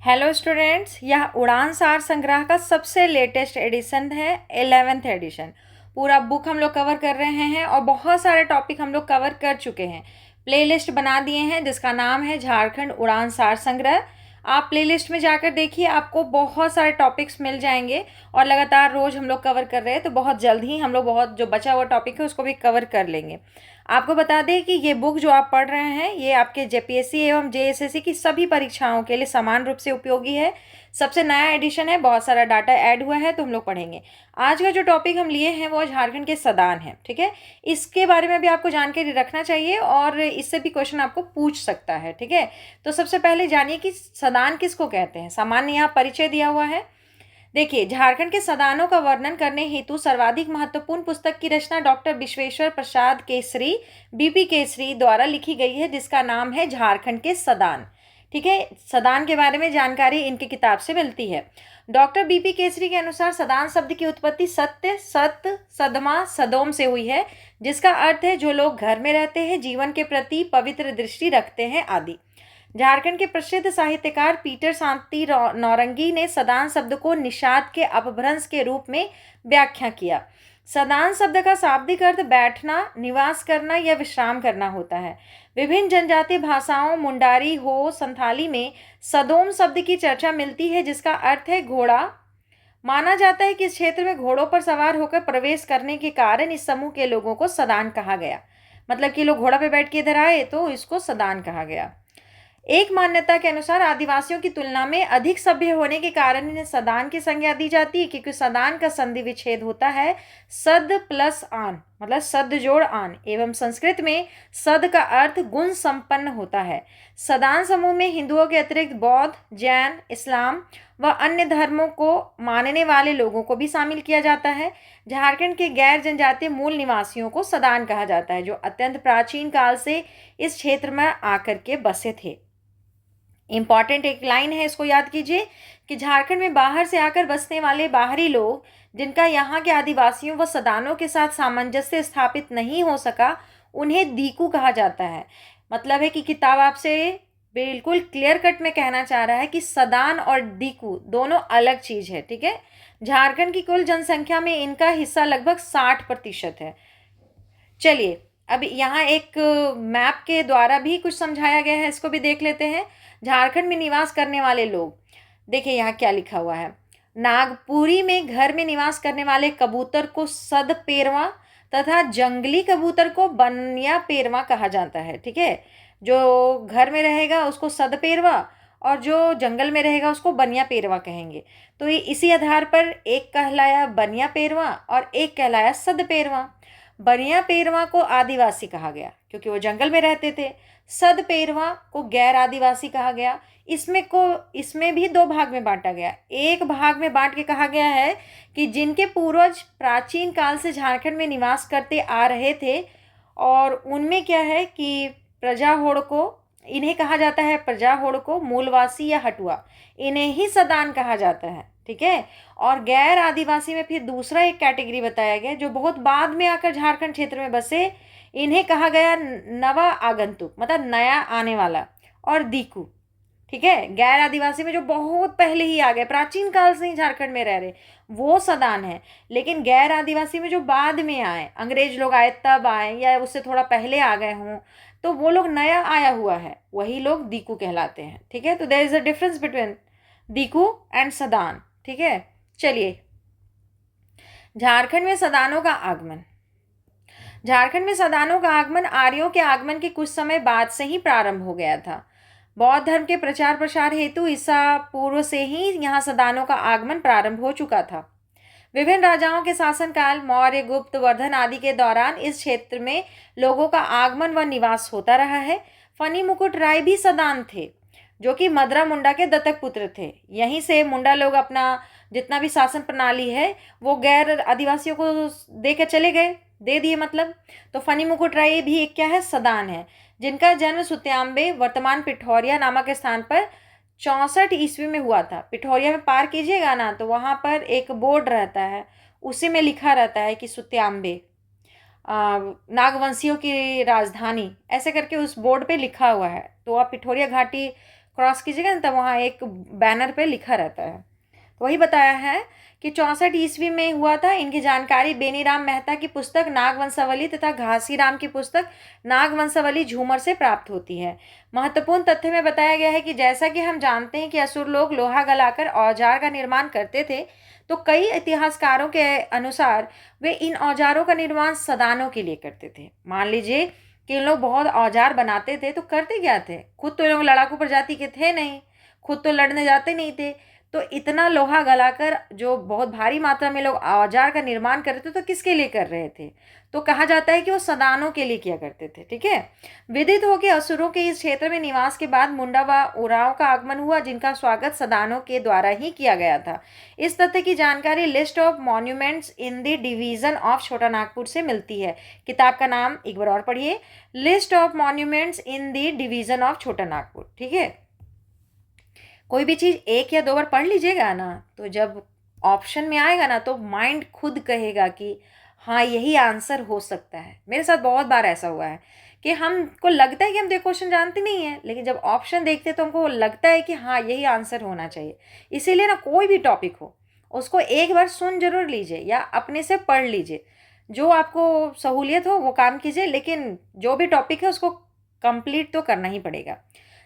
Hello students, यह उड़ान सार संग्रह का सबसे लेटेस्ट एडिशन है, 11th एडिशन। पूरा बुक हम लोग कवर कर रहे हैं और बहुत सारे टॉपिक हम लोग कवर कर चुके हैं। प्लेलिस्ट बना दिए हैं जिसका नाम है झारखंड उड़ान सार संग्रह। आप प्लेलिस्ट में जाकर देखिए, आपको बहुत सारे टॉपिक्स मिल जाएंगे और लगातार रोज हम लोग कवर कर रहे हैं, तो बहुत जल्द ही हम लोग बहुत जो बचा हुआ टॉपिक है उसको भी कवर कर लेंगे। आपको बता दें कि ये बुक जो आप पढ़ रहे हैं ये आपके जेपीएससी एवं जेएसएससी की सभी परीक्षाओं के लिए समान रूप से उपयोगी है। सबसे नया एडिशन है, बहुत सारा डाटा ऐड हुआ है, तो हम लोग पढ़ेंगे। आज का जो टॉपिक हम लिए हैं वो झारखंड के सदान है, ठीक है। इसके बारे में भी आपको जानकारी रखना चाहिए और इससे भी क्वेश्चन आपको पूछ सकता है, ठीक है। तो सबसे पहले जानिए कि सदान किसको कहते हैं। सामान्य यहाँ परिचय दिया हुआ है। देखिए, झारखंड के सदानों का वर्णन करने हेतु सर्वाधिक महत्वपूर्ण पुस्तक की रचना डॉक्टर विश्वेश्वर प्रसाद केसरी बीपी केसरी द्वारा लिखी गई है, जिसका नाम है झारखंड के सदान, ठीक है। सदान के बारे में जानकारी इनकी किताब से मिलती है। डॉक्टर बीपी केसरी के अनुसार सदान शब्द की उत्पत्ति सत्य, सत, सदमा, सदोम से हुई है, जिसका अर्थ है जो लोग घर में रहते हैं, जीवन के प्रति पवित्र दृष्टि रखते हैं आदि। झारखंड के प्रसिद्ध साहित्यकार पीटर शांति नौरंगी ने सदान शब्द को निषाद के अपभ्रंश के रूप में व्याख्या किया। सदान शब्द का शाब्दिक अर्थ बैठना, निवास करना या विश्राम करना होता है। विभिन्न जनजातीय भाषाओं मुंडारी हो संथाली में सदोम शब्द की चर्चा मिलती है, जिसका अर्थ है घोड़ा। माना जाता है कि इस क्षेत्र में घोड़ों पर सवार होकर प्रवेश करने के कारण इस समूह के लोगों को सदान कहा गया। मतलब कि लोग घोड़ा पे बैठ के इधर आए तो इसको सदान कहा गया। एक मान्यता के अनुसार आदिवासियों की तुलना में अधिक सभ्य होने के कारण इन्हें सदान की संज्ञा दी जाती है, क्योंकि सदान का संधि विच्छेद होता है सद प्लस आन, मतलब सद जोड़ आन, एवं संस्कृत में सद का अर्थ गुण संपन्न होता है। सदान समूह में हिंदुओं के अतिरिक्त बौद्ध, जैन, इस्लाम व अन्य धर्मों को मानने वाले लोगों को भी शामिल किया जाता है। झारखंड के गैर जनजातीय मूल निवासियों को सदान कहा जाता है, जो अत्यंत प्राचीन काल से इस क्षेत्र में आकर के बसे थे। इंपॉर्टेंट एक लाइन है, इसको याद कीजिए कि झारखंड में बाहर से आकर बसने वाले बाहरी लोग जिनका यहाँ के आदिवासियों व सदानों के साथ सामंजस्य स्थापित नहीं हो सका, उन्हें दीकू कहा जाता है। मतलब है कि किताब आपसे बिल्कुल क्लियर कट में कहना चाह रहा है कि सदान और दीकू दोनों अलग चीज है, ठीक है। झारखंड की कुल जनसंख्या में इनका हिस्सा लगभग 60% है। चलिए, अब यहाँ एक मैप के द्वारा भी कुछ समझाया गया है, इसको भी देख लेते हैं। झारखंड में निवास करने वाले लोग, देखिए यहाँ क्या लिखा हुआ है। नागपुरी में घर में निवास करने वाले कबूतर को सद पेरवा तथा जंगली कबूतर को बनिया पेरवा कहा जाता है, ठीक है। जो घर में रहेगा उसको सद पेरवा और जो जंगल में रहेगा उसको बनिया पेरवा कहेंगे। तो ये इसी आधार पर एक कहलाया बनिया पेरवा और एक कहलाया सद पेरवा। बनिया पेरवा को आदिवासी कहा गया क्योंकि वो जंगल में रहते थे। सद पेरवा को गैर आदिवासी कहा गया। इसमें भी 2 भाग में बांटा गया। एक भाग में बांट के कहा गया है कि जिनके पूर्वज प्राचीन काल से झारखंड में निवास करते आ रहे थे, और उनमें क्या है कि प्रजाहोड़ को, इन्हें कहा जाता है प्रजाहोड़ को, मूलवासी या हटुआ, इन्हें ही सदान कहा जाता है, ठीक है। और गैर आदिवासी में फिर दूसरा एक कैटेगरी बताया गया जो बहुत बाद में आकर झारखंड क्षेत्र में बसे, इन्हें कहा गया नवा आगंतुक, मतलब नया आने वाला, और दीकू, ठीक है। गैर आदिवासी में जो बहुत पहले ही आ गए, प्राचीन काल से ही झारखंड में रह रहे, वो सदान है। लेकिन गैर आदिवासी में जो बाद में आए, अंग्रेज लोग आए तब आए या उससे थोड़ा पहले आ गए हों, तो वो लोग नया आया हुआ है, वही लोग दीकू कहलाते हैं, ठीक है। तो there is a difference between Diku and Sadan, ठीक है। चलिए, झारखंड में सदानों का आगमन। झारखंड में सदानों का आगमन आर्यों के आगमन के कुछ समय बाद से ही प्रारंभ हो गया था। बौद्ध धर्म के प्रचार प्रसार हेतु ईसा पूर्व से ही यहाँ सदानों का आगमन प्रारंभ हो चुका था। विभिन्न राजाओं के शासनकाल, मौर्य, गुप्त, वर्धन आदि के दौरान इस क्षेत्र में लोगों का आगमन व निवास होता रहा है। फनी मुकुट राय भी सदान थे, जो कि मदरा मुंडा के दत्तक पुत्र थे। यहीं से मुंडा लोग अपना जितना भी शासन प्रणाली है वो गैर आदिवासियों को दे के चले गए, दे दिए मतलब। तो फनी मुकुट राय भी एक क्या है, सदान है, जिनका जन्म सुत्याम्बे वर्तमान पिठौरिया नामक स्थान पर 64 ईस्वी में हुआ था। पिठौरिया में पार कीजिएगा ना तो वहाँ पर एक बोर्ड रहता है, उसी में लिखा रहता है कि सुत्याम्बे नागवंशियों की राजधानी, ऐसे करके उस बोर्ड पे लिखा हुआ है। तो आप पिठौरिया घाटी क्रॉस कीजिएगा ना तब वहाँ एक बैनर पे लिखा रहता है। तो वही बताया है कि 64 ईस्वी में हुआ था। इनकी जानकारी बेनीराम मेहता की पुस्तक नागवंशावली तथा घासीराम की पुस्तक नागवंशावली झूमर से प्राप्त होती है। महत्वपूर्ण तथ्य में बताया गया है कि जैसा कि हम जानते हैं कि असुर लोग लोहा गलाकर औजार का निर्माण करते थे, तो कई इतिहासकारों के अनुसार वे इन औजारों का निर्माण सदानों के लिए करते थे। मान लीजिए कि इन लोग बहुत औजार बनाते थे, तो करते क्या थे, खुद तो ये लोग लड़ाकू प्रजाति के थे नहीं, खुद तो लड़ने जाते नहीं थे, तो इतना लोहा गलाकर जो बहुत भारी मात्रा में लोग औजार का निर्माण कर रहे थे, तो किसके लिए कर रहे थे, तो कहा जाता है कि वो सदानों के लिए किया करते थे। ठीक है। विदित हो कि असुरों के इस क्षेत्र में निवास के बाद मुंडा व उरांव का आगमन हुआ, जिनका स्वागत सदानों के द्वारा ही किया गया था। इस तथ्य की जानकारी list of monuments in the division of छोटा नागपुर से मिलती है। किताब का नाम एक बार और पढ़िए, list of monuments in the division of छोटा नागपुर। ठीक है। कोई भी चीज़ एक या दो बार पढ़ लीजिएगा ना, तो जब ऑप्शन में आएगा ना तो माइंड खुद कहेगा कि हाँ यही आंसर हो सकता है। मेरे साथ बहुत बार ऐसा हुआ है कि हमको लगता है कि हम तो क्वेश्चन जानते नहीं हैं, लेकिन जब ऑप्शन देखते हैं तो हमको लगता है कि हाँ यही आंसर होना चाहिए। इसीलिए ना कोई भी टॉपिक हो उसको एक बार सुन जरूर लीजिए या अपने से पढ़ लीजिए, जो आपको सहूलियत हो वो काम कीजिए, लेकिन जो भी टॉपिक है उसको कंप्लीट तो करना ही पड़ेगा।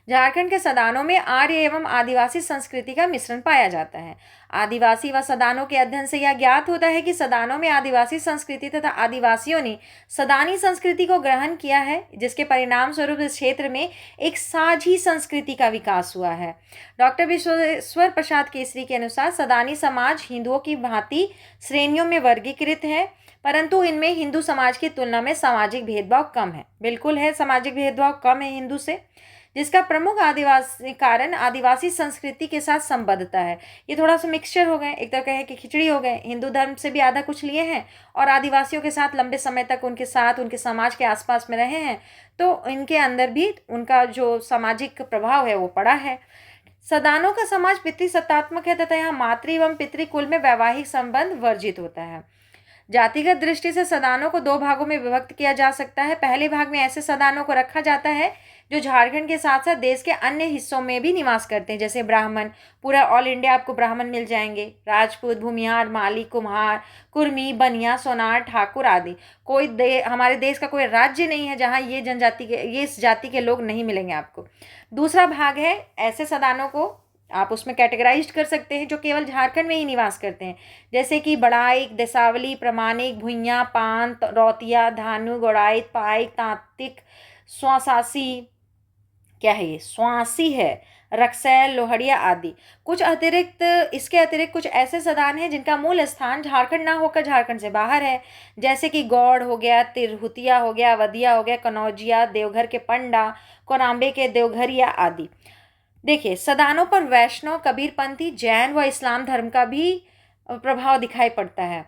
झारखंड के सदानों में आर्य एवं आदिवासी संस्कृति का मिश्रण पाया जाता है। आदिवासी व सदानों के अध्ययन से यह ज्ञात होता है कि सदानों में आदिवासी संस्कृति तथा आदिवासियों ने सदानी संस्कृति को ग्रहण किया है, जिसके परिणाम स्वरूप इस क्षेत्र में एक साझी संस्कृति का विकास हुआ है। डॉक्टर विश्वेश्वर प्रसाद केसरी के अनुसार सदानी समाज हिंदुओं की भांति श्रेणियों में वर्गीकृत है, परंतु इनमें हिंदू समाज की तुलना में सामाजिक भेदभाव कम है। बिल्कुल है, सामाजिक भेदभाव कम है हिंदू से, जिसका प्रमुख आदिवासी कारण आदिवासी संस्कृति के साथ संबद्धता है। ये थोड़ा सा मिक्सचर हो गए, एक तरह कहें कि खिचड़ी हो गए, हिंदू धर्म से भी आधा कुछ लिए हैं और आदिवासियों के साथ लंबे समय तक उनके साथ उनके समाज के आसपास में रहे हैं, तो इनके अंदर भी उनका जो सामाजिक प्रभाव है वो पड़ा है। सदानों का समाज पितृसत्तात्मक है तथा यहाँ मातृ एवं पितृकुल में वैवाहिक संबंध वर्जित होता है। जातिगत दृष्टि से सदानों को दो भागों में विभक्त किया जा सकता है। पहले भाग में ऐसे सदानों को रखा जाता है जो झारखंड के साथ साथ देश के अन्य हिस्सों में भी निवास करते हैं, जैसे ब्राह्मण, पूरा ऑल इंडिया आपको ब्राह्मण मिल जाएंगे, राजपूत, भूमिहार, माली, कुम्हार, कुर्मी, बनिया, सोनार, ठाकुर आदि। हमारे देश का कोई राज्य नहीं है जहाँ ये जनजाति के ये इस जाति के लोग नहीं मिलेंगे आपको। दूसरा भाग है ऐसे सदानों को आप उसमें कैटेगराइज कर सकते हैं जो केवल झारखंड में ही निवास करते हैं, जैसे कि बड़ाइक, देसावली, प्रमाणिक, भुइयाँ, पान, रौतिया, धानु, गौड़ाइक, पाइक, तांत्रिक, स्वासासी, क्या है ये, स्वासी है, रक्सैल, लोहड़िया आदि। इसके अतिरिक्त कुछ ऐसे सदान हैं जिनका मूल स्थान झारखंड ना होकर झारखंड से बाहर है, जैसे कि गौड़ हो गया, तिरहुतिया हो गया, वदिया हो गया, कनौजिया, देवघर के पंडा, कोराम्बे के देवघरिया आदि। देखिए, सदानों पर वैष्णव, कबीरपंथी, जैन व इस्लाम धर्म का भी प्रभाव दिखाई पड़ता है।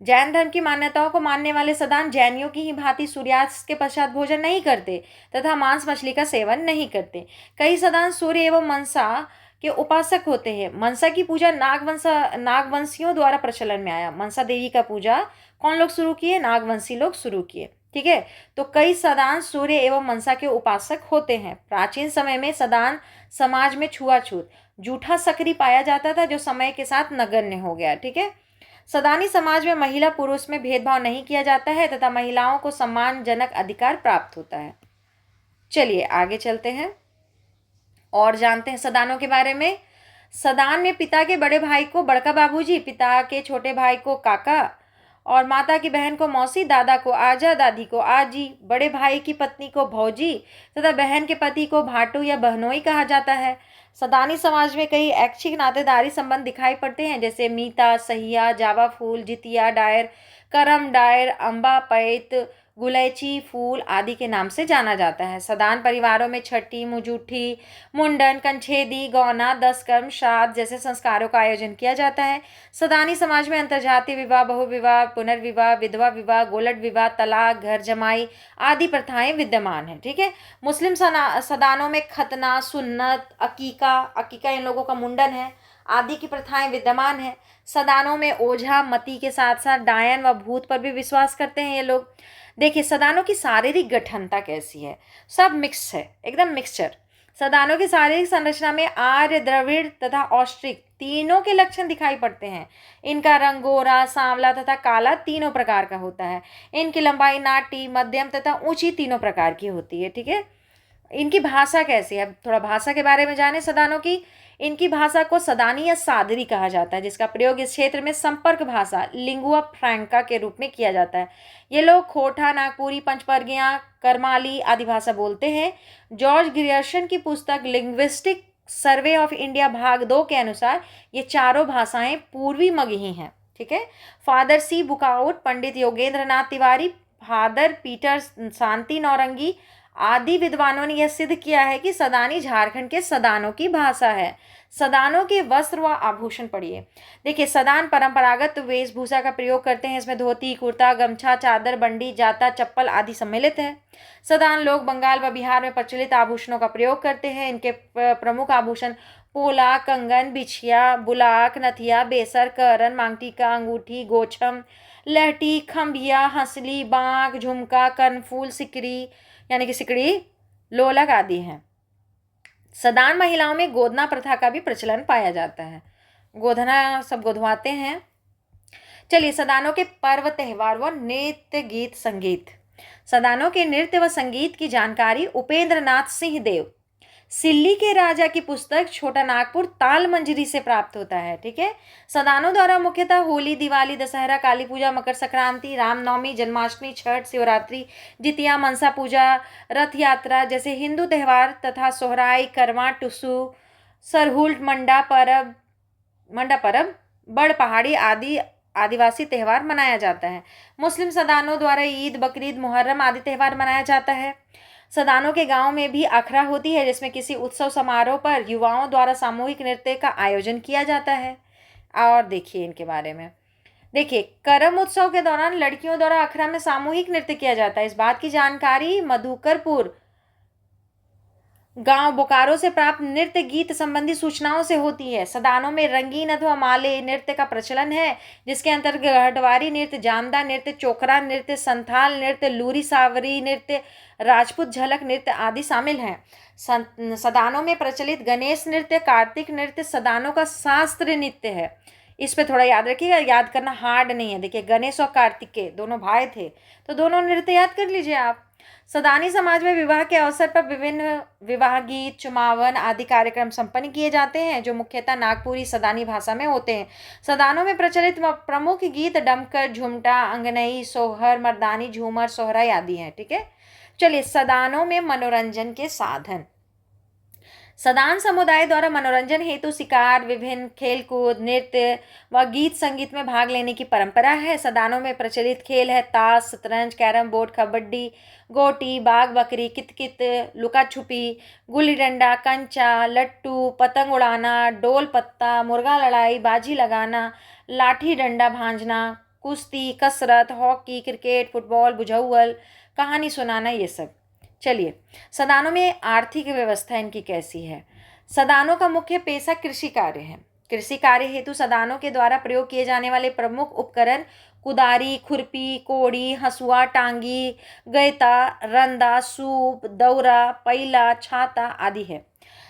जैन धर्म की मान्यताओं को मानने वाले सदान जैनियों की ही भांति सूर्यास्त के पश्चात भोजन नहीं करते तथा मांस मछली का सेवन नहीं करते। कई सदान सूर्य एवं मनसा के उपासक होते हैं। मनसा की पूजा नागवंशियों द्वारा प्रचलन में आया। मनसा देवी का पूजा कौन लोग शुरू किए? नागवंशी लोग शुरू किए। ठीक है। तो कई सदान सूर्य एवं मनसा के उपासक होते हैं। प्राचीन समय में सदान समाज में छुआछूत, जूठा सक्रिय पाया जाता था, जो समय के साथ नगण्य हो गया। ठीक है। सदानी समाज में महिला पुरुष में भेदभाव नहीं किया जाता है तथा महिलाओं को सम्मानजनक अधिकार प्राप्त होता है। चलिए आगे चलते हैं और जानते हैं सदानों के बारे में। सदान में पिता के बड़े भाई को बड़का बाबूजी, पिता के छोटे भाई को काका और माता की बहन को मौसी, दादा को आजा, दादी को आजी, बड़े भाई की पत्नी को भौजी तथा बहन के पति को भाटू या बहनोई कहा जाता है। सदानी समाज में कई ऐच्छिक नातेदारी संबंध दिखाई पड़ते हैं, जैसे मीता, सहिया, जावा फूल, जितिया डायर, करम डायर, अम्बा पैत, गुलैची फूल आदि के नाम से जाना जाता है। सदान परिवारों में छठी, मुजूठी, मुंडन, कंछेदी, गौना, दसकर्म, श्राद्ध जैसे संस्कारों का आयोजन किया जाता है। सदानी समाज में अंतर्जातीय विवाह, बहुविवाह, पुनर्विवाह, विधवा विवाह, गोलट विवाह, तलाक, घर जमाई आदि प्रथाएं विद्यमान हैं। ठीक है। मुस्लिम सदानों में खतना, सुन्नत, अकीका इन लोगों का मुंडन है आदि की प्रथाएं विद्यमान है। सदानों में ओझा, मती के साथ साथ डायन व भूत पर भी विश्वास करते हैं ये लोग। देखिए, सदानों की शारीरिक गठनता कैसी है? सब मिक्स है, एकदम मिक्सचर। सदानों की शारीरिक संरचना में आर्य, द्रविड़ तथा ऑस्ट्रिक तीनों के लक्षण दिखाई पड़ते हैं। इनका रंग गोरा, सांवला तथा काला तीनों प्रकार का होता है। इनकी लंबाई नाटी, मध्यम तथा ऊंची तीनों प्रकार की होती है। ठीक है, इनकी भाषा कैसी है, अब थोड़ा भाषा के बारे में जाने सदानों की। इनकी भाषा को सदानी या सादरी कहा जाता है, जिसका प्रयोग इस क्षेत्र में संपर्क भाषा लिंगुआ फ्रैंका के रूप में किया जाता है। ये लोग खोटा, नागपुरी, पंचपर्गियाँ, करमाली आदि भाषा बोलते हैं। जॉर्ज ग्रियर्सन की पुस्तक लिंग्विस्टिक सर्वे ऑफ इंडिया भाग 2 के अनुसार ये चारों भाषाएं पूर्वी मगही हैं। ठीक है, फादर सी बुकाउट, पंडित योगेंद्र नाथ तिवारी, फादर पीटर शांति नौरंगी आदि विद्वानों ने यह सिद्ध किया है कि सदानी झारखंड के सदानों की भाषा है। सदानों के वस्त्र व आभूषण पढ़िए। देखिए, सदान परंपरागत वेशभूषा का प्रयोग करते हैं। इसमें धोती, कुर्ता, गमछा, चादर, बंडी, जाता, चप्पल आदि सम्मिलित है। सदान लोग बंगाल व बिहार में प्रचलित आभूषणों का प्रयोग करते हैं। इनके प्रमुख आभूषण पोला, कंगन, बिछिया, बुलाक, नथिया, बेसर, करन, मांगटीका, अंगूठी, गोछम, लहटी, खंभिया, हंसली, बांक, झुमका, कर्णफूल, सिकरी यानी कि सिकड़ी, लोलक आदि हैं। सदान महिलाओं में गोदना प्रथा का भी प्रचलन पाया जाता है। गोधना सब गोधवाते हैं। चलिए, सदानों के पर्व, त्योहार व नृत्य, गीत, संगीत। सदानों के नृत्य व संगीत की जानकारी उपेंद्र नाथ सिंह देव, सिल्ली के राजा की पुस्तक छोटा नागपुर ताल मंजरी से प्राप्त होता है। ठीक है, सदानों द्वारा मुख्यतः होली, दिवाली, दशहरा, काली पूजा, मकर संक्रांति, रामनवमी, जन्माष्टमी, छठ, शिवरात्रि, जितिया, मनसा पूजा, रथ यात्रा जैसे हिंदू त्यौहार तथा सोहराई, करवा, टुसु, सरहुल, मंडा परब, बड़ पहाड़ी आदि आदिवासी त्यौहार मनाया जाता है। मुस्लिम सदानों द्वारा ईद, बकरीद, मुहर्रम आदि त्यौहार मनाया जाता है। सदानों के गांव में भी अखड़ा होती है, जिसमें किसी उत्सव समारोह पर युवाओं द्वारा सामूहिक नृत्य का आयोजन किया जाता है। और देखिए इनके बारे में, देखिए, करम उत्सव के दौरान लड़कियों द्वारा अखड़ा में सामूहिक नृत्य किया जाता है। इस बात की जानकारी मधुकरपुर गांव बोकारो से प्राप्त नृत्य गीत संबंधी सूचनाओं से होती है। सदानों में रंगीन अथवा माले नृत्य का प्रचलन है, जिसके अंतर्गत गढ़वारी नृत्य, जामदा नृत्य, चोकरा नृत्य, संथाल नृत्य, लूरी सावरी नृत्य, राजपूत झलक नृत्य आदि शामिल हैं। सदानों में प्रचलित गणेश नृत्य, कार्तिक नृत्य सदानों का शास्त्रीय नृत्य है। इस पे थोड़ा याद रखिएगा, याद करना हार्ड नहीं है। देखिए, गणेश और कार्तिक के दोनों भाई थे, तो दोनों नृत्य याद कर लीजिए आप। सदानी समाज में विवाह के अवसर पर विभिन्न विवाह गीत, चुमावन आदि कार्यक्रम संपन्न किए जाते हैं, जो मुख्यतः नागपुरी सदानी भाषा में होते हैं। सदानों में प्रचलित प्रमुख गीत डमकर, झुमटा, अंगनई, सोहर, मर्दानी, झूमर, सोहराई आदि हैं। ठीक है, चलिए, सदानों में मनोरंजन के साधन। सदान समुदाय द्वारा मनोरंजन हेतु शिकार, विभिन्न खेलकूद, नृत्य व गीत संगीत में भाग लेने की परंपरा है। सदानों में प्रचलित खेल है ताश, शतरंज, कैरम बोर्ड, कबड्डी, गोटी, बाग बकरी, कितकित, लुका छुपी, गुल्ली डंडा, कंचा, लट्टू, पतंग उड़ाना, डोल पत्ता, मुर्गा लड़ाई, बाजी लगाना, लाठी डंडा भांजना, कुश्ती, कसरत, हॉकी, क्रिकेट, फुटबॉल, बुझौल, कहानी सुनाना, ये सब। चलिए, सदानों में आर्थिक व्यवस्था इनकी कैसी है। सदानों का मुख्य पेशा कृषि कार्य है। कृषि कार्य हेतु सदानों के द्वारा प्रयोग किए जाने वाले प्रमुख उपकरण कुदारी, खुरपी, कोड़ी, हंसुआ, टांगी, गैता, रंदा, सूप, दौरा, पैला, छाता आदि है।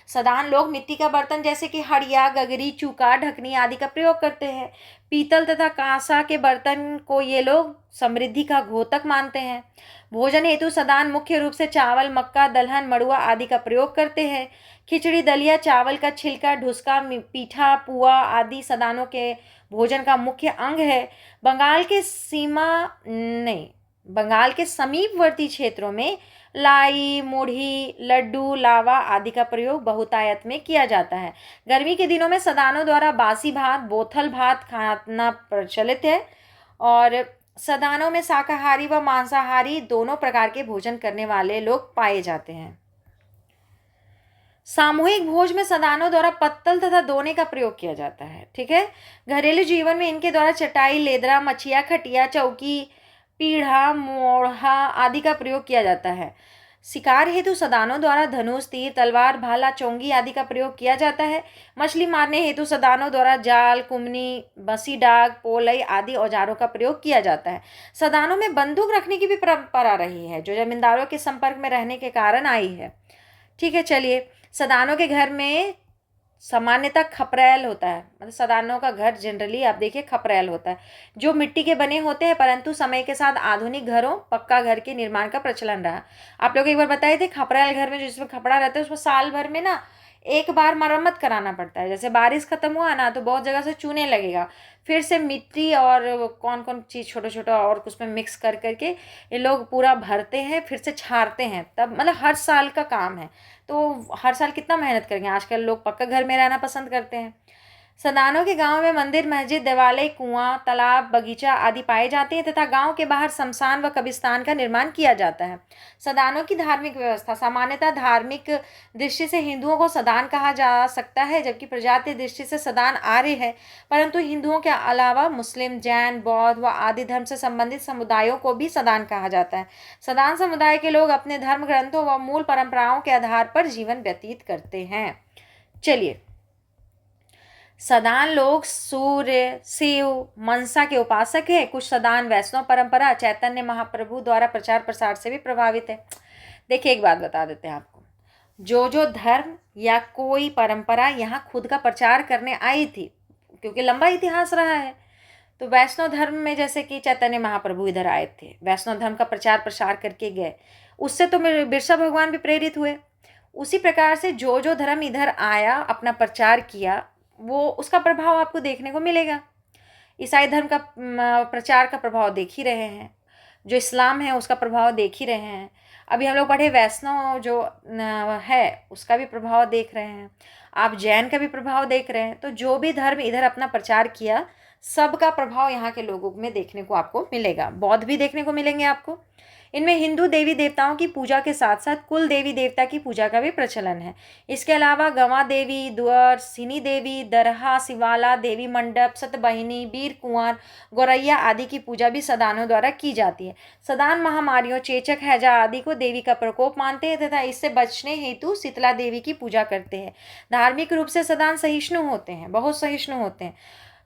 सदान लोग मिट्टी का बर्तन जैसे कि हड़िया, गगरी, चूका, ढकनी आदि का प्रयोग करते हैं। पीतल तथा कांसा के बर्तन को ये लोग समृद्धि का घोतक मानते हैं। भोजन हेतु सदान मुख्य रूप से चावल, मक्का, दलहन, मड़ुआ आदि का प्रयोग करते हैं। खिचड़ी, दलिया, चावल का छिलका, ढुसका, पीठा, पुआ आदि सदानों के भोजन का मुख्य अंग है। बंगाल के समीपवर्ती क्षेत्रों में लाई, मुढ़ी, लड्डू, लावा आदि का प्रयोग बहुतायत में किया जाता है। गर्मी के दिनों में सदानों द्वारा बासी भात, बोथल भात खाना प्रचलित है। और सदानों में शाकाहारी व मांसाहारी दोनों प्रकार के भोजन करने वाले लोग पाए जाते हैं। सामूहिक भोज में सदानों द्वारा पत्तल तथा दोने का प्रयोग किया जाता है। ठीक है, घरेलू जीवन में इनके द्वारा चटाई, लेदरा, मछिया, खटिया, चौकी, पीढ़ा, मोढ़ा आदि का प्रयोग किया जाता है। शिकार हेतु सदानों द्वारा धनुष, तीर, तलवार, भाला, चोंगी आदि का प्रयोग किया जाता है। मछली मारने हेतु सदानों द्वारा जाल, कुमनी, बंसी डाग, पोलई आदि औजारों का प्रयोग किया जाता है। सदानों में बंदूक रखने की भी परंपरा रही है, जो जमींदारों के संपर्क में रहने के कारण आई है। ठीक है, चलिए, सदानों के घर में सामान्यतः खपरैल होता है, मतलब सदानों का घर जनरली आप देखिए खपरैल होता है, जो मिट्टी के बने होते हैं, परंतु समय के साथ आधुनिक घरों, पक्का घर के निर्माण का प्रचलन रहा। आप लोग एक बार बताए थे खपरैल घर में जिसमें खपड़ा रहता है उसमें साल भर में ना एक बार मरम्मत कराना पड़ता है। जैसे बारिश खत्म हुआ ना तो बहुत जगह से चूने लगेगा, फिर से मिट्टी और कौन कौन चीज़ छोटा छोटा और उसमें मिक्स कर करके ये लोग पूरा भरते हैं, फिर से छारते हैं, तब मतलब हर साल का काम है। तो हर साल कितना मेहनत करेंगे, आजकल लोग पक्का घर में रहना पसंद करते हैं। सदानों के गांव में मंदिर, मस्जिद, देवालय, कुआं, तालाब, बगीचा आदि पाए जाते हैं तथा गांव के बाहर शमशान व कब्रिस्तान का निर्माण किया जाता है। सदानों की धार्मिक व्यवस्था, सामान्यतः धार्मिक दृष्टि से हिंदुओं को सदान कहा जा सकता है, जबकि प्रजातीय दृष्टि से सदान आर्य है, परंतु हिंदुओं के अलावा मुस्लिम, जैन, बौद्ध व आदि धर्म से संबंधित समुदायों को भी सदान कहा जाता है। सदान समुदाय के लोग अपने धर्म ग्रंथों व मूल परंपराओं के आधार पर जीवन व्यतीत करते हैं। चलिए, सदान लोग सूर्य, शिव, मनसा के उपासक है। कुछ सदान वैष्णव परंपरा, चैतन्य महाप्रभु द्वारा प्रचार प्रसार से भी प्रभावित है। देखिए, एक बात बता देते हैं आपको, जो धर्म या कोई परंपरा यहाँ खुद का प्रचार करने आई थी, क्योंकि लंबा इतिहास रहा है, तो वैष्णव धर्म में जैसे कि चैतन्य महाप्रभु इधर आए थे, वैष्णव धर्म का प्रचार प्रसार करके गए, उससे तो मेरे बिरसा भगवान भी प्रेरित हुए। उसी प्रकार से जो धर्म इधर आया, अपना प्रचार किया, वो उसका प्रभाव आपको देखने को मिलेगा। ईसाई धर्म का प्रचार का प्रभाव देख ही रहे हैं, जो इस्लाम है उसका प्रभाव देख ही रहे हैं, अभी हम लोग पढ़े वैष्णव जो है उसका भी प्रभाव देख रहे हैं, आप जैन का भी प्रभाव देख रहे हैं। तो जो भी धर्म इधर अपना प्रचार किया, सबका प्रभाव यहाँ के लोगों में देखने को आपको मिलेगा। बौद्ध भी देखने को मिलेंगे आपको। इनमें हिंदू देवी देवताओं की पूजा के साथ साथ कुल देवी देवता की पूजा का भी प्रचलन है। इसके अलावा गंवा देवी, दुअर, सिनी देवी, दरहा, शिवाला, देवी मंडप, सतबहिनी, बीर कुंवर, गौरैया आदि की पूजा भी सदानों द्वारा की जाती है। सदान महामारियों, चेचक, हैजा आदि को देवी का प्रकोप मानते हैं तथा इससे बचने हेतु शीतला देवी की पूजा करते हैं। धार्मिक रूप से सदान सहिष्णु होते हैं, बहुत सहिष्णु होते हैं।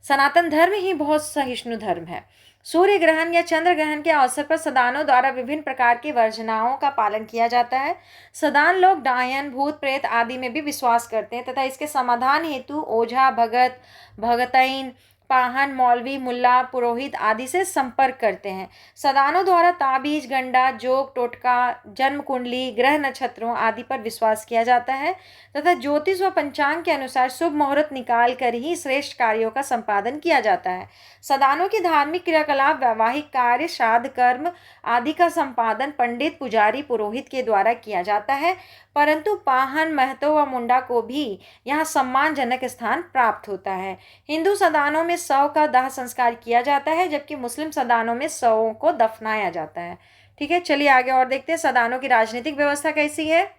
सनातन धर्म ही बहुत सहिष्णु धर्म है। सूर्य ग्रहण या चंद्र ग्रहण के अवसर पर सदानों द्वारा विभिन्न प्रकार की वर्जनाओं का पालन किया जाता है। सदान लोग डायन, भूत प्रेत आदि में भी विश्वास करते हैं तथा इसके समाधान हेतु ओझा, भगत, भगतैन, पाहन, मौलवी, मुल्ला, पुरोहित आदि से संपर्क करते हैं। सदानों द्वारा ताबीज, गंडा, जोग, टोटका, जन्म कुंडली, ग्रह नक्षत्रों आदि पर विश्वास किया जाता है तथा ज्योतिष व पंचांग के अनुसार शुभ मुहूर्त निकाल कर ही श्रेष्ठ कार्यों का संपादन किया जाता है। सदानों की धार्मिक क्रियाकलाप, वैवाहिक कार्य, श्राद्ध कर्म आदि का संपादन पंडित, पुजारी, पुरोहित के द्वारा किया जाता है, परंतु पाहन, महतो व मुंडा को भी यहाँ सम्मानजनक स्थान प्राप्त होता है। हिंदू सदानों में शव का दाह संस्कार किया जाता है, जबकि मुस्लिम सदानों में शवों को दफनाया जाता है। ठीक है, चलिए आगे और देखते हैं सदानों की राजनीतिक व्यवस्था कैसी है।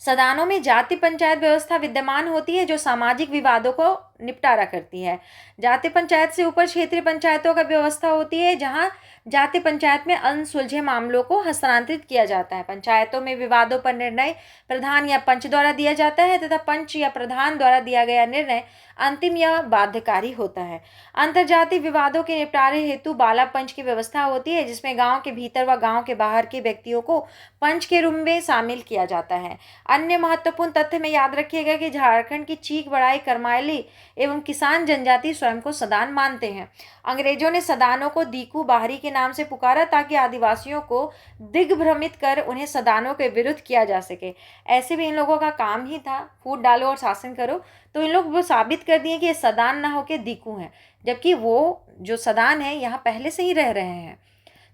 सदानों में जाति पंचायत व्यवस्था विद्यमान होती है, जो सामाजिक विवादों को निपटारा करती है। जाति पंचायत से ऊपर क्षेत्रीय पंचायतों का व्यवस्था होती है, जहां जाति पंचायत में अनसुलझे मामलों को हस्तांतरित किया जाता है। पंचायतों में विवादों पर निर्णय प्रधान या पंच द्वारा दिया जाता है तथा पंच या प्रधान द्वारा दिया गया निर्णय अंतिम या बाध्यकारी होता है। अंतरजातीय विवादों के निपटारे हेतु बाला पंच की व्यवस्था होती है, जिसमें गांव के भीतर व गांव के बाहर के व्यक्तियों को पंच के रूप में शामिल किया जाता है। अन्य महत्वपूर्ण तथ्य में याद रखिएगा कि झारखंड की चीख, बढ़ाई, करमाली एवं किसान जनजाति स्वयं को सदान मानते हैं। अंग्रेजों ने सदानों को दीकू, बाहरी के नाम से पुकारा ताकि आदिवासियों को दिग्भ्रमित कर उन्हें सदानों के विरुद्ध किया जा सके। ऐसे भी इन लोगों का काम ही था, फूट डालो और शासन करो। तो इन लोग वो साबित कर दिए कि ये सदान ना होके दीकू हैं, जबकि वो जो सदान है यहाँ पहले से ही रह रहे हैं।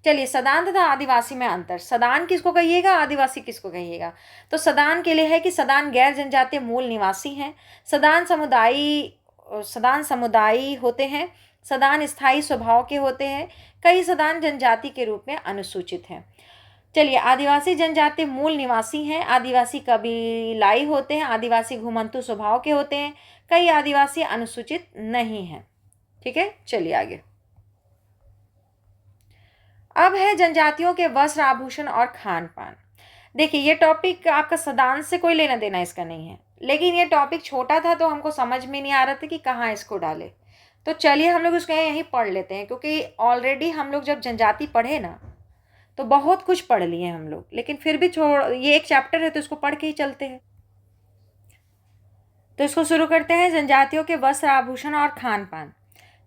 चलिए, सदान तथा आदिवासी में अंतर। सदान किसको कहिएगा, आदिवासी किसको कहिएगा? तो सदान के लिए है कि सदान गैर जनजातीय मूल निवासी हैं। सदान समुदायी होते हैं। सदान स्थायी स्वभाव के होते हैं। कई सदान जनजाति के रूप में अनुसूचित हैं। चलिए, आदिवासी जनजाति मूल निवासी हैं। आदिवासी कबीलाई होते हैं। आदिवासी घुमंतु स्वभाव के होते हैं। कई आदिवासी अनुसूचित नहीं हैं। ठीक है, चलिए आगे। अब है जनजातियों के वस्त्र, आभूषण और खान पान। देखिए, ये टॉपिक आपका सदान से कोई लेना देना इसका नहीं है, लेकिन ये टॉपिक छोटा था तो हमको समझ में नहीं आ रहा था कि कहाँ इसको डाले। तो चलिए हम लोग उसको यहीं पढ़ लेते हैं, क्योंकि ऑलरेडी हम लोग जब जनजाति पढ़े ना तो बहुत कुछ पढ़ लिए हम लोग, लेकिन फिर भी ये एक चैप्टर है तो इसको पढ़ के ही चलते हैं। तो इसको शुरू करते हैं। जनजातियों के वस्त्र, आभूषण और खान पान।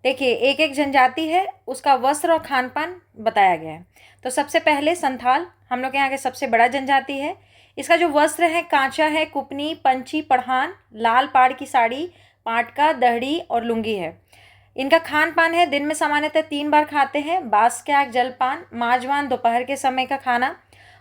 देखिए, एक एक जनजाति है, उसका वस्त्र और खान पान बताया गया है। तो सबसे पहले संथाल हम लोग के यहाँ के सबसे बड़ा जनजाति है। इसका जो वस्त्र है कांचा है, कुपनी, पंची, पढ़ान, लाल पाड़ की साड़ी, पाटका, दहड़ी और लुंगी है। इनका खान पान है, दिन में सामान्यतः 3 बार खाते हैं। बांस के आग जलपान, माजवान दोपहर के समय का खाना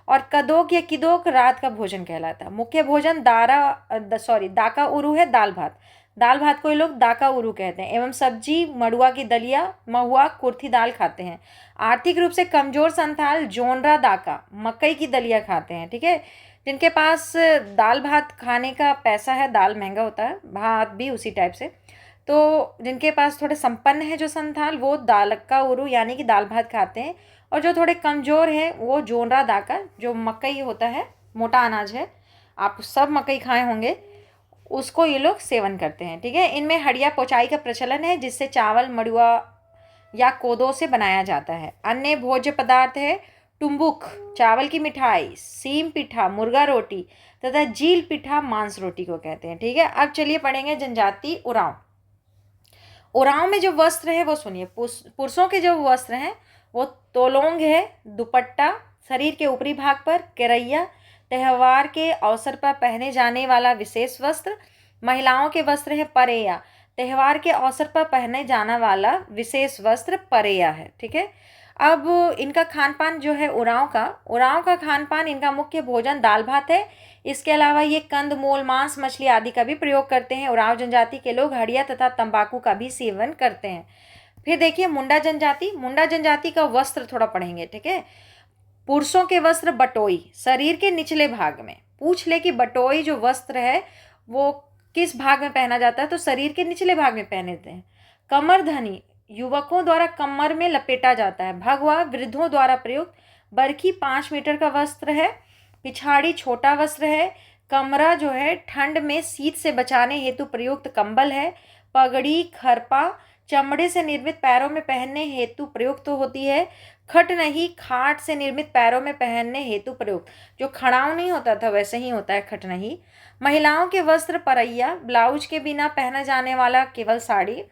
और कदोक या किदोक रात का भोजन कहलाता है। मुख्य भोजन दाका उरू है, दाल भात। दाल भात को ये लोग दाका उरू कहते हैं, एवं सब्जी, मड़ुआ की दलिया, महुआ, कुर्थी दाल खाते हैं। आर्थिक रूप से कमजोर संथाल जोनरा दाका, मकई की दलिया खाते हैं। ठीक है, जिनके पास दाल भात खाने का पैसा है, दाल महंगा होता है, भात भी उसी टाइप से, तो जिनके पास थोड़े संपन्न है जो संथाल, वो दालक्का उरू यानी कि दाल भात खाते हैं। और जो थोड़े कमज़ोर है वो जोनरा दाका, जो मकई होता है, मोटा अनाज है, आप सब मकई खाए होंगे, उसको ये लोग सेवन करते हैं। ठीक है, इनमें हड़िया पोचाई का प्रचलन है, जिससे चावल, मड़ुआ या कोदो से बनाया जाता है। अन्य भोज्य पदार्थ है टुम्बुक, चावल की मिठाई, सीम पिठा, मुर्गा रोटी तथा जील पिठा, मांस रोटी को कहते हैं। ठीक है, अब चलिए पढ़ेंगे जनजाति उरांव। उरांव में जो वस्त्र है वो सुनिए। पुरुषों के जो वस्त्र हैं वो तोलोंग है, दुपट्टा, शरीर के ऊपरी भाग पर केरैया, त्यौहार के अवसर पर पहने जाने वाला विशेष वस्त्र। महिलाओं के वस्त्र है परेया, त्यौहार के अवसर पर पहने जाना वाला विशेष वस्त्र परेया है। ठीक है, अब इनका खान पान जो है उरांव का खान पान, इनका मुख्य भोजन दाल भात है। इसके अलावा ये कंद मूल, मांस, मछली आदि का भी प्रयोग करते हैं। उरांव जनजाति के लोग हड़िया तथा तंबाकू का भी सेवन करते हैं। फिर देखिए मुंडा जनजाति का वस्त्र थोड़ा पढ़ेंगे। ठीक है, पुरुषों के वस्त्र बटोई, शरीर के निचले भाग में। पूछ ले कि बटोई जो वस्त्र है वो किस भाग में पहना जाता है, तो शरीर के निचले भाग में पहनते हैं। कमरधनी युवकों द्वारा कमर में लपेटा जाता है। भगवा वृद्धों द्वारा प्रयुक्त। बरखी 5 मीटर का वस्त्र है। पिछाड़ी छोटा वस्त्र है। कमरा जो है ठंड में शीत से बचाने हेतु प्रयुक्त कंबल है। पगड़ी खरपा चमड़े से निर्मित पैरों में पहनने हेतु प्रयुक्त होती है। खट नहीं खाट से निर्मित पैरों में पहनने हेतु प्रयुक्त, जो खड़ाऊ नहीं होता था वैसे ही होता है खट नहीं। महिलाओं के वस्त्र परैया, ब्लाउज के बिना पहना जाने वाला केवल साड़ी,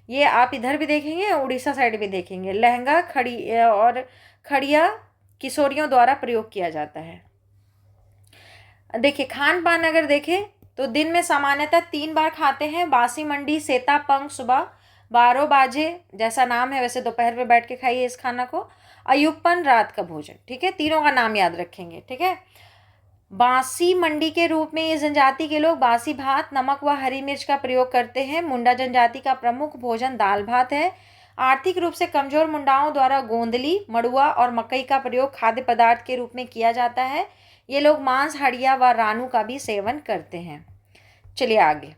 ये आप इधर भी देखेंगे, उड़ीसा साइड भी देखेंगे। लहंगा और खड़िया किशोरियों द्वारा प्रयोग किया जाता है। देखिए खान पान अगर देखें तो दिन में सामान्यतः 3 बार खाते हैं। बासी मंडी सेता पंख सुबह 12 बजे, जैसा नाम है वैसे दोपहर में बैठ के खाइए इस खाना को। अयुपन रात का भोजन। ठीक है, तीनों का नाम याद रखेंगे। ठीक है, बासी मंडी के रूप में इस जनजाति के लोग बासी भात, नमक व हरी मिर्च का प्रयोग करते हैं। मुंडा जनजाति का प्रमुख भोजन दाल भात है। आर्थिक रूप से कमजोर मुंडाओं द्वारा गोंदली, मड़ुआ और मकई का प्रयोग खाद्य पदार्थ के रूप में किया जाता है। ये लोग मांस, हड़िया व रानू का भी सेवन करते हैं। चलिए आगे,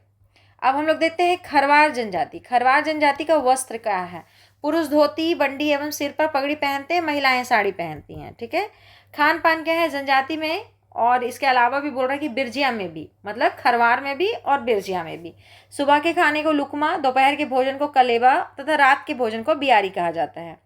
अब हम लोग देखते हैं खरवार जनजाति। खरवार जनजाति का वस्त्र क्या है? पुरुष धोती, बंडी एवं सिर पर पगड़ी पहनते हैं, महिलाएं साड़ी पहनती हैं। ठीक है, खान पान क्या है जनजाति में, और इसके अलावा भी बोल रहा है कि बिरजिया में भी, मतलब खरवार में भी और बिरजिया में भी। सुबह के खाने को लुकमा, दोपहर के भोजन को कलेबा तथा रात के भोजन को बियारी कहा जाता है।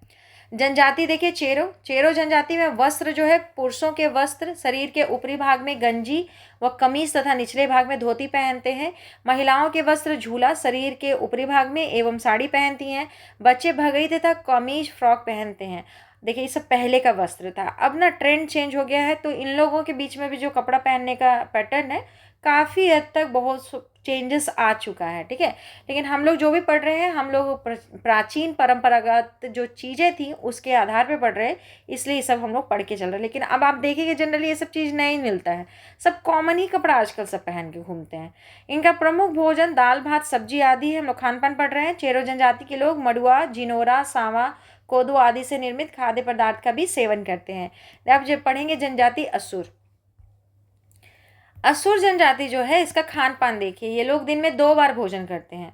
जनजाति देखिए चेरो जनजाति में वस्त्र जो है, पुरुषों के वस्त्र शरीर के ऊपरी भाग में गंजी व कमीज तथा निचले भाग में धोती पहनते हैं। महिलाओं के वस्त्र झूला, शरीर के ऊपरी भाग में एवं साड़ी पहनती हैं। बच्चे भगई तथा कमीज फ्रॉक पहनते हैं। देखिए ये सब पहले का वस्त्र था, अब ना ट्रेंड चेंज हो गया है, तो इन लोगों के बीच में भी जो कपड़ा पहनने का पैटर्न है काफ़ी हद तक बहुत चेंजेस आ चुका है। ठीक है, लेकिन हम लोग जो भी पढ़ रहे हैं, हम लोग प्राचीन परंपरागत जो चीज़ें थी उसके आधार पे पढ़ रहे हैं, इसलिए ये सब हम लोग पढ़ के चल रहे हैं। लेकिन अब आप देखेंगे जनरली ये सब चीज़ नहीं मिलता है, सब कॉमन ही कपड़ा आजकल सब पहन के घूमते हैं। इनका प्रमुख भोजन दाल भात सब्जी आदि है। हम लोग खान पान पढ़ रहे हैं। चेरो जनजाति के लोग मड़ुआ, जिनोरा, सांवा, कोदो आदि से निर्मित खाद्य पदार्थ का भी सेवन करते हैं। अब जब पढ़ेंगे जनजाति असुर जनजाति जो है, इसका खान पान देखिए। ये लोग दिन में 2 बार भोजन करते हैं।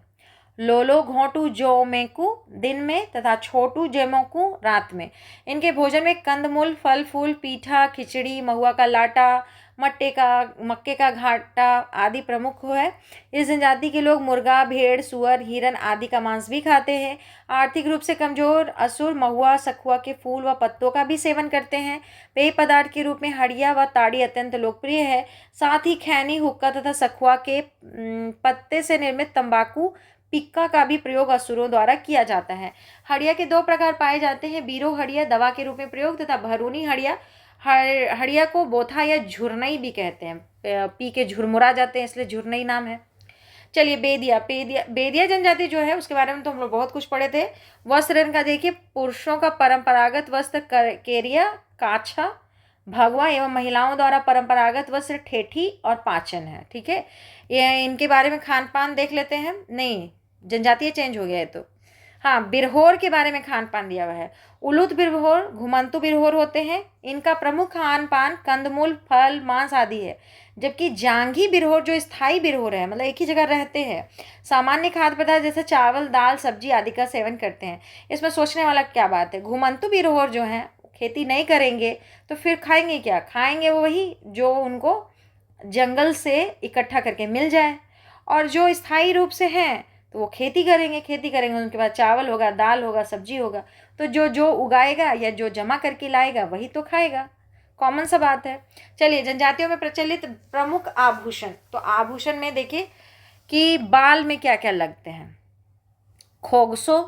लोलो घोटू जोमेकू दिन में तथा छोटू जेमोकू रात में। इनके भोजन में कंदमूल, फल फूल, पीठा, खिचड़ी, महुआ का लाटा, मक्के का घाटा आदि प्रमुख है। इस जनजाति के लोग मुर्गा, भेड़, सुअर, हिरन आदि का मांस भी खाते हैं। आर्थिक रूप से कमजोर असुर महुआ, सखुआ के फूल व पत्तों का भी सेवन करते हैं। पेय पदार्थ के रूप में हड़िया व ताड़ी अत्यंत लोकप्रिय है। साथ ही खैनी, हुक्का तथा सखुआ के पत्ते से निर्मित तंबाकू पिक्का का भी प्रयोग असुरों द्वारा किया जाता है। हड़िया के दो प्रकार पाए जाते हैं, बीरो हड़िया दवा के रूप में प्रयोग तथा भरूनी हड़िया। हड़िया को बोथा या झुरनई भी कहते हैं, पी के झुरमुरा जाते हैं इसलिए झुरनई नाम है। चलिए बेदिया जनजाति जो है उसके बारे में तो हम लोग बहुत कुछ पढ़े थे। वस्त्र का देखिए, पुरुषों का परंपरागत वस्त्र केरिया, काछा, भगवा एवं महिलाओं द्वारा परंपरागत वस्त्र ठेठी और पाचन है। ठीक है, ये इनके बारे में खान पान देख लेते हैं। नहीं, जनजातीय चेंज हो गया है तो हाँ, बिरहोर के बारे में खान पान दिया हुआ है। उलूत बिरहोर, घुमंतु बिरहोर होते हैं। इनका प्रमुख खान पान कंदमूल, फल, मांस आदि है। जबकि जांघी बिरहोर जो स्थायी बिरहोर है, मतलब एक ही जगह रहते हैं, सामान्य खाद्य पदार्थ जैसे चावल, दाल, सब्जी आदि का सेवन करते हैं। इसमें सोचने वाला क्या बात है, घुमंतु बिरहोर जो है खेती नहीं करेंगे तो फिर खाएंगे क्या? खाएंगे वही जो उनको जंगल से इकट्ठा करके मिल जाए। और जो स्थायी रूप से हैं तो वो खेती करेंगे उनके बाद चावल होगा, दाल होगा, सब्जी होगा। तो जो जो उगाएगा या जो जमा करके लाएगा वही तो खाएगा। कॉमन सा बात है। चलिए, जनजातियों में प्रचलित प्रमुख आभूषण, तो आभूषण में देखिए कि बाल में क्या क्या लगते हैं। खोगसो,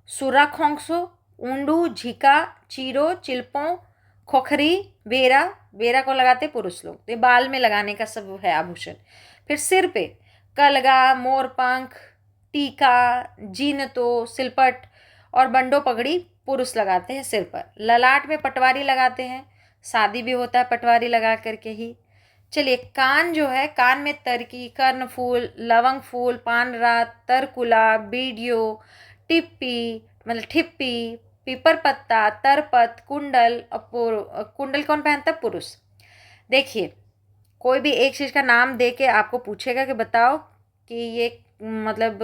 सुरा खोंगसो, ऊंडू, झिका, चीरो, चिल्पों, खोखरी, वेरा को लगाते पुरुष लोग, तो ये बाल में लगाने का सब है आभूषण। फिर सिर पे कलगा, मोरपंख, टीका, जीनतो, सिलपट और बंडो पगड़ी पुरुष लगाते हैं सिर पर। ललाट में पटवारी लगाते हैं, शादी भी होता है पटवारी लगा करके ही। चलिए, कान जो है, कान में तरकी, कर्णफूल, लवंग फूल, पानरा, तरकुला, बीडियो, टिप्पी मतलब ठिप्पी, पीपर पत्ता, तरपत, कुंडल। कुंडल कौन पहनता है? पुरुष। देखिए, कोई भी एक चीज़ का नाम दे के आपको पूछेगा कि बताओ कि ये मतलब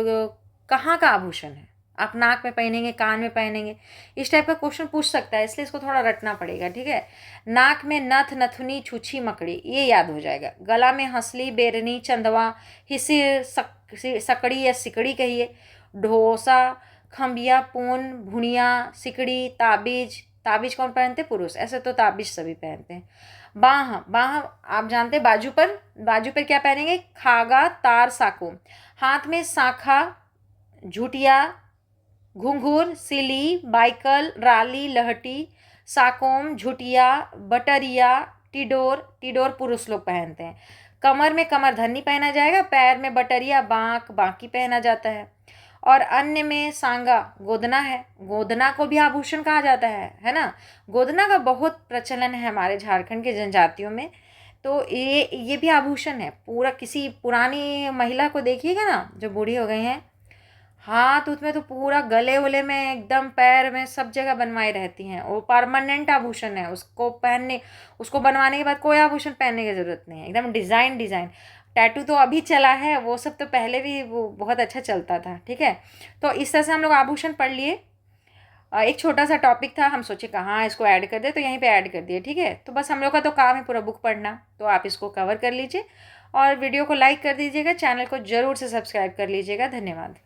कहाँ का आभूषण है, आप नाक में पहनेंगे, कान में पहनेंगे, इस टाइप का क्वेश्चन पूछ सकता है, इसलिए इसको थोड़ा रटना पड़ेगा। ठीक है, नाक में नथ, नथुनी, छुछी, मकड़ी, ये याद हो जाएगा। गला में हंसली, बेरनी, चंदवा, हिसिर, सकड़ी या सिकड़ी कहिए, ढोसा, खम्बिया, पून, भुनिया, सिकड़ी, ताबीज। ताबीज कौन पहनते? पुरुष। ऐसे तो ताबीज सभी पहनते हैं। बाह आप जानते हैं, बाजू पर क्या पहनेंगे? खागा, तार, साको। हाथ में शाखा, झुटिया, घुंघूर, सिली, बाइकल, राली, लहटी, साकोम, झुटिया, बटरिया, टिडोर पुरुष लोग पहनते हैं। कमर में कमरधन्नी पहना जाएगा, पैर में बटरिया, बांकी पहना जाता है। और अन्य में सांगा, गोदना है। गोदना को भी आभूषण कहा जाता है ना। गोदना का बहुत प्रचलन है हमारे झारखंड के जनजातियों में, तो ये भी आभूषण है। पूरा किसी पुरानी महिला को देखिएगा ना जो बूढ़ी हो गई हैं, हाथ उसमें तो पूरा गले वले में एकदम पैर में सब जगह बनवाई रहती हैं। वो परमानेंट आभूषण है, उसको बनवाने के बाद कोई आभूषण पहनने की ज़रूरत नहीं है, एकदम डिज़ाइन। टैटू तो अभी चला है, वो सब तो पहले भी वो बहुत अच्छा चलता था। ठीक है, तो इस तरह से हम लोग आभूषण पढ़ लिए। एक छोटा सा टॉपिक था, हम सोचे कहाँ इसको ऐड कर दे, तो यहीं पे ऐड कर दिए। ठीक है, तो बस हम लोग का तो काम है पूरा बुक पढ़ना, तो आप इसको कवर कर लीजिए और वीडियो को लाइक कर दीजिएगा, चैनल को ज़रूर से सब्सक्राइब कर लीजिएगा। धन्यवाद।